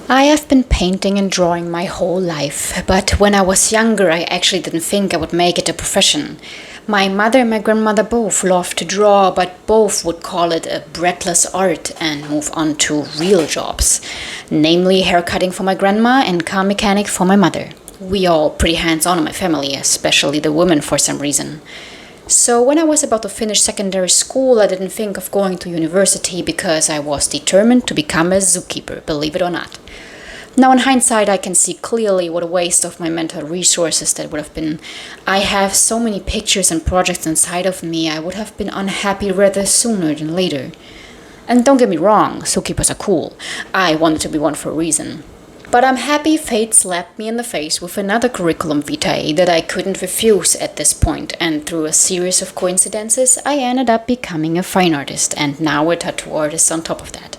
I have been painting and drawing my whole life, but when I was younger, I actually didn't think I would make it a profession. My mother and my grandmother both loved to draw, but both would call it a breadless art and move on to real jobs, namely haircutting for my grandma and car mechanic for my mother. We all pretty hands-on in my family, especially the women for some reason. So when I was about to finish secondary school, I didn't think of going to university because I was determined to become a zookeeper, believe it or not. Now in hindsight, I can see clearly what a waste of my mental resources that would have been. I have so many pictures and projects inside of me, I would have been unhappy rather sooner than later. And don't get me wrong, zookeepers are cool. I wanted to be one for a reason. But I'm happy fate slapped me in the face with another curriculum vitae that I couldn't refuse at this point, and through a series of coincidences, I ended up becoming a fine artist and now a tattoo artist on top of that.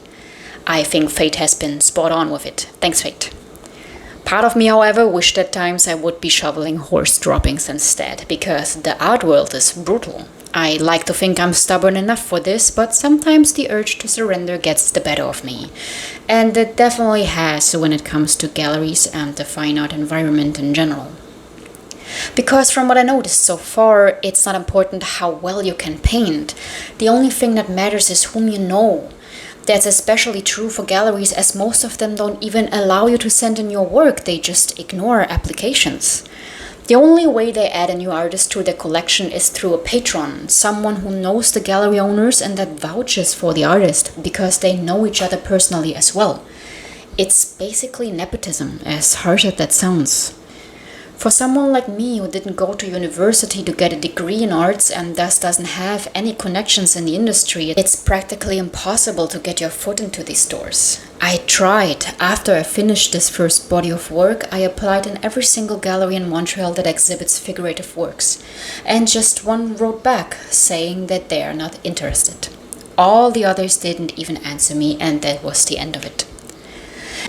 I think fate has been spot on with it. Thanks, fate. Part of me, however, wished at times I would be shoveling horse droppings instead, because the art world is brutal. I like to think I'm stubborn enough for this, but sometimes the urge to surrender gets the better of me. And it definitely has when it comes to galleries and the fine art environment in general. Because from what I noticed so far, it's not important how well you can paint. The only thing that matters is whom you know. That's especially true for galleries, as most of them don't even allow you to send in your work, they just ignore applications. The only way they add a new artist to their collection is through a patron, someone who knows the gallery owners and that vouches for the artist because they know each other personally as well. It's basically nepotism, as harsh as that sounds. For someone like me who didn't go to university to get a degree in arts and thus doesn't have any connections in the industry, it's practically impossible to get your foot into these doors. I tried. After I finished this first body of work, I applied in every single gallery in Montreal that exhibits figurative works. And just one wrote back, saying that they are not interested. All the others didn't even answer me, and that was the end of it.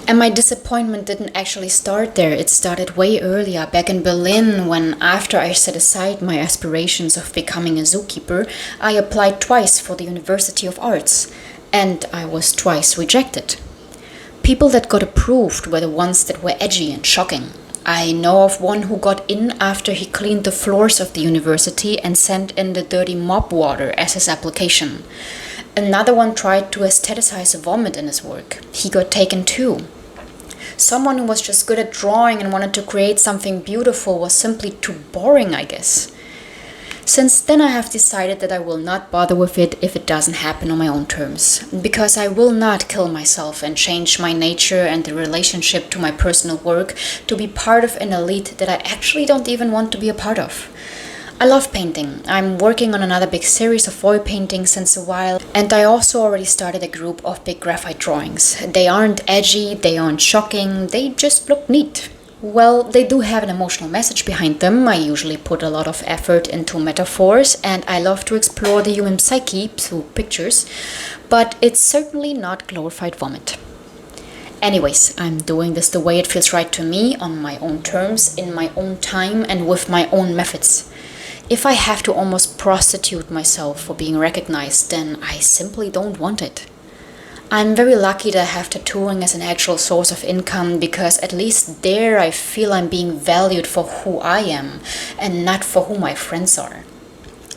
And my disappointment didn't actually start there. It started way earlier, back in Berlin, when after I set aside my aspirations of becoming a zookeeper, I applied twice for the University of Arts, and I was twice rejected. People that got approved were the ones that were edgy and shocking. I know of one who got in after he cleaned the floors of the university and sent in the dirty mop water as his application. Another one tried to aestheticize a vomit in his work. He got taken too. Someone who was just good at drawing and wanted to create something beautiful was simply too boring, I guess. Since then I have decided that I will not bother with it if it doesn't happen on my own terms. Because I will not kill myself and change my nature and the relationship to my personal work to be part of an elite that I actually don't even want to be a part of. I love painting. I'm working on another big series of oil paintings since a while, and I also already started a group of big graphite drawings. They aren't edgy, they aren't shocking, they just look neat. Well, they do have an emotional message behind them. I usually put a lot of effort into metaphors, and I love to explore the human psyche through pictures, but it's certainly not glorified vomit. Anyways, I'm doing this the way it feels right to me, on my own terms, in my own time, and with my own methods. If I have to almost prostitute myself for being recognized, then I simply don't want it. I'm very lucky to have tattooing as an actual source of income because at least there I feel I'm being valued for who I am and not for who my friends are.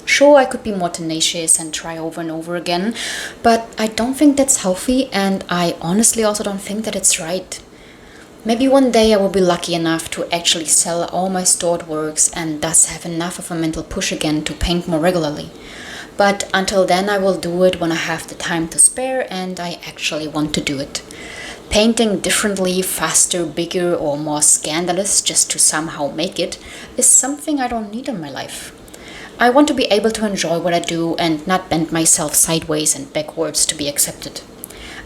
Sure, I could be more tenacious and try over and over again, but I don't think that's healthy, and I honestly also don't think that it's right. Maybe one day I will be lucky enough to actually sell all my stored works and thus have enough of a mental push again to paint more regularly. But until then I will do it when I have the time to spare and I actually want to do it. Painting differently, faster, bigger or more scandalous just to somehow make it is something I don't need in my life. I want to be able to enjoy what I do and not bend myself sideways and backwards to be accepted.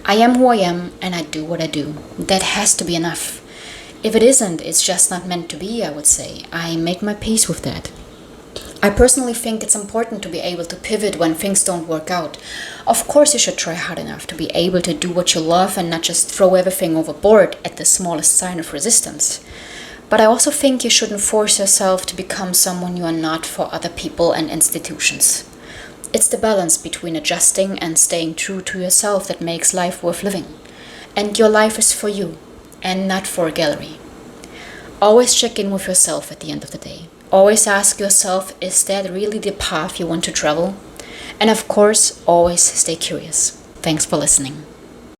I am who I am and I do what I do. That has to be enough. If it isn't, it's just not meant to be, I would say. I make my peace with that. I personally think it's important to be able to pivot when things don't work out. Of course you should try hard enough to be able to do what you love and not just throw everything overboard at the smallest sign of resistance. But I also think you shouldn't force yourself to become someone you are not for other people and institutions. It's the balance between adjusting and staying true to yourself that makes life worth living. And your life is for you. and not for a gallery. Always check in with yourself at the end of the day. Always ask yourself, is that really the path you want to travel? And of course, always stay curious. Thanks for listening.